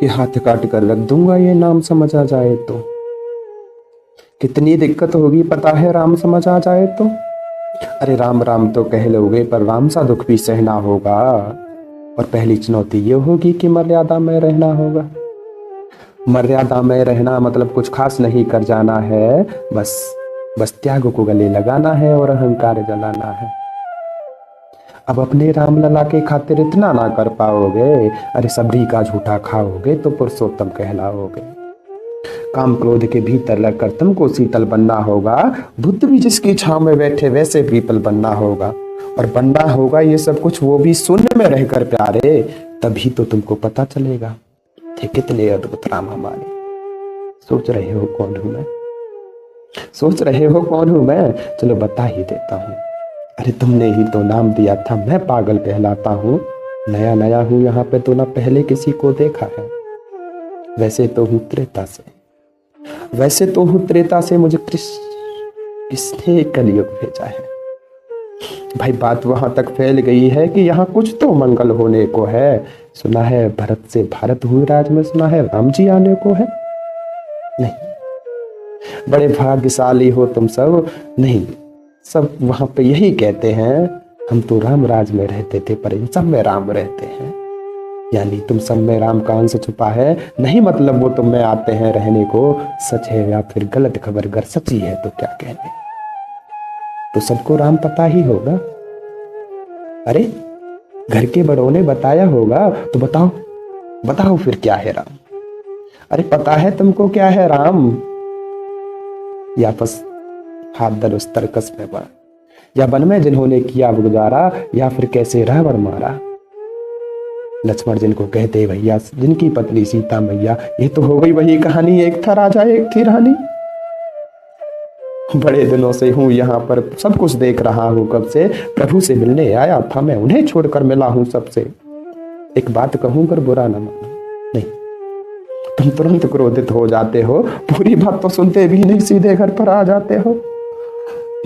कि हाथ काट कर रख दूंगा ये नाम समझ आ जाए तो। कितनी दिक्कत होगी पता है राम समझ आ जाए तो। अरे राम राम तो कह लोगे पर राम सा दुख भी सहना होगा। और पहली चुनौती ये होगी कि मर्यादा में रहना होगा। मर्यादा में रहना मतलब कुछ खास नहीं कर जाना है, बस त्याग को गले लगाना है और अहंकार जलाना है। अब अपने राम लला के खातिर इतना ना कर पाओगे, अरे सबरी का झूठा खाओगे तो पुरुषोत्तम कहलाओगे। काम क्रोध के भीतर लगकर तुमको शीतल बनना होगा। बुद्ध भी जिसकी छांव में बैठे वैसे पीपल बनना होगा। और बनना होगा ये सब कुछ वो भी शून्य में रहकर प्यारे, तभी तो तुमको पता चलेगा थे कितने अद्भुत राम हमारे। सोच रहे हो कौन हूं मैं? सोच रहे हो कौन हूं मैं? चलो बता ही देता हूं। अरे तुमने ही तो नाम दिया था मैं पागल कहलाता हूं। नया नया हूं यहाँ पे तो ना पहले किसी को देखा है। वैसे तो हूं त्रेता से, वैसे तो हूं त्रेता से, मुझे किसने कलयुग भेजा है। भाई बात वहां तक फैल गई है कि यहाँ कुछ तो मंगल होने को है। सुना है भरत से भारत हुई राज में, सुना है राम जी आने को है। नहीं, बड़े भाग्यशाली हो तुम सब। नहीं, सब वहां पे यही कहते हैं हम तो राम राज में रहते थे पर इन सब में राम रहते हैं। यानी तुम सब में राम का अंश छुपा है। नहीं मतलब वो तुम में आते हैं रहने को। सच है या फिर गलत खबर अगर सच्ची है तो क्या कहने, तो सबको राम पता ही होगा। अरे घर के बड़ों ने बताया होगा तो बताओ, बताओ फिर क्या है राम। अरे पता है तुमको क्या है राम? या बस हाथ दर उस तरकस में पड़ा, या वन में जिन्होंने किया गुजारा, या फिर कैसे रावण मारा। लक्ष्मण जिनको कहते भैया, जिनकी पत्नी सीता मैया, ये तो हो गई वही कहानी। एक था राजा एक थी रानी। बड़े दिनों से हूं यहाँ पर, सब कुछ देख रहा हूं कब से। प्रभु से मिलने आया था मैं, उन्हें छोड़कर मिला हूं सबसे। एक बात कहूं कर बुरा न मानो। नहीं, तुम तुरंत क्रोधित हो जाते हो, पूरी बात तो सुनते भी नहीं सीधे घर पर आ जाते हो।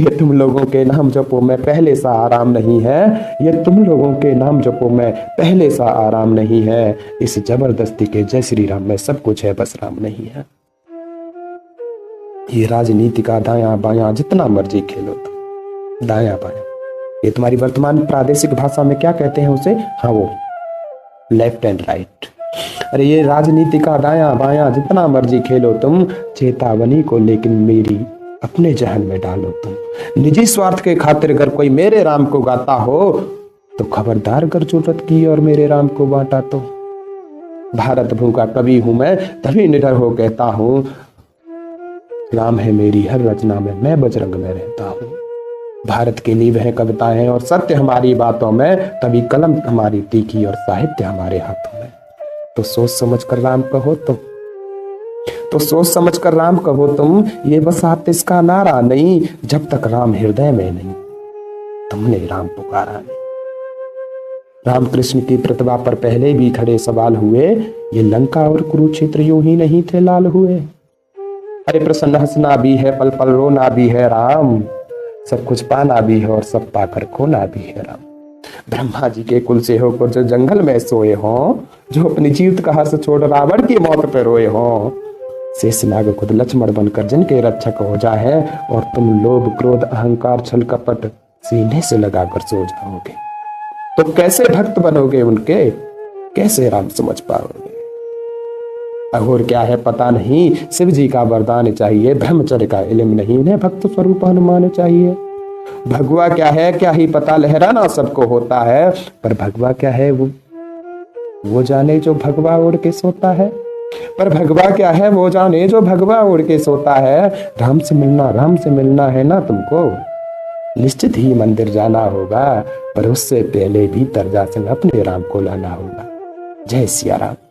ये तुम लोगों के नाम जपो में पहले सा आराम नहीं है। ये तुम लोगों के नाम जपो में पहले सा आराम नहीं है। इस जबरदस्ती के जय श्री राम में सब कुछ है, बस राम नहीं है। ये राजनीति का दायां बायां जितना मर्जी खेलो तुम, दायां बायां, ये तुम्हारी वर्तमान प्रादेशिक भाषा में क्या कहते हैं उसे? हाँ, वो लेफ्ट एंड राइट। अरे ये राजनीति का दायां बायां जितना मर्जी खेलो तुम, चेतावनी को लेकिन मेरी अपने जहन में डालो तुम। निजी स्वार्थ के खातिर अगर कोई मेरे राम को गाता हो तो खबरदार, अगर जरूरत की और मेरे राम को बांटा तो। भारत भूमि का कवि हूं मैं, तभी निडर हो कहता हूं राम है मेरी हर रचना में, मैं बजरंग में रहता हूं। भारत की नींव है कविताएं और सत्य हमारी बातों में, तभी कलम हमारी तीखी और साहित्य हमारे हाथों में। तो सोच समझ कर राम कहो तुम, तो सोच समझ कर राम कहो तुम। ये बस आप इसका नारा नहीं, जब तक राम हृदय में नहीं तुमने राम पुकारा नहीं। राम कृष्ण की प्रतिभा पर पहले भी खड़े सवाल हुए, ये लंका और कुरुक्षेत्र यूं ही नहीं थे लाल हुए। अरे प्रसन्न हंसना भी है, पल पल रोना भी है राम, सब कुछ पाना भी है और सब पाकर खोना भी है राम। ब्रह्मा जी के कुल से होकर जो जंगल में सोए हों, जो अपनी जीवित का हर्ष छोड़ रावण की मौत पे रोए हों, शेषनाग खुद लक्ष्मण बनकर जिनके रक्षक हो जाए, और तुम लोभ क्रोध अहंकार छल कपट सीने से लगाकर सो जाओगे, तो कैसे भक्त बनोगे उनके, कैसे राम समझ पाओगे। अघोर क्या है पता नहीं, शिव जी का वरदान चाहिए, ब्रह्मचर्य का इल्म नहीं, इन्हें भक्त स्वरूप हनुमान चाहिए। भगवा क्या है क्या ही पता, लहराना सबको होता है, पर भगवा क्या है वो जाने जो भगवा उड़ के सोता है। पर भगवा क्या है वो जाने जो भगवा उड़ के सोता है। राम से मिलना है ना तुमको, निश्चित ही मंदिर जाना होगा, पर उससे पहले भीतर जाकर अपने राम को लाना होगा। जय सिया राम।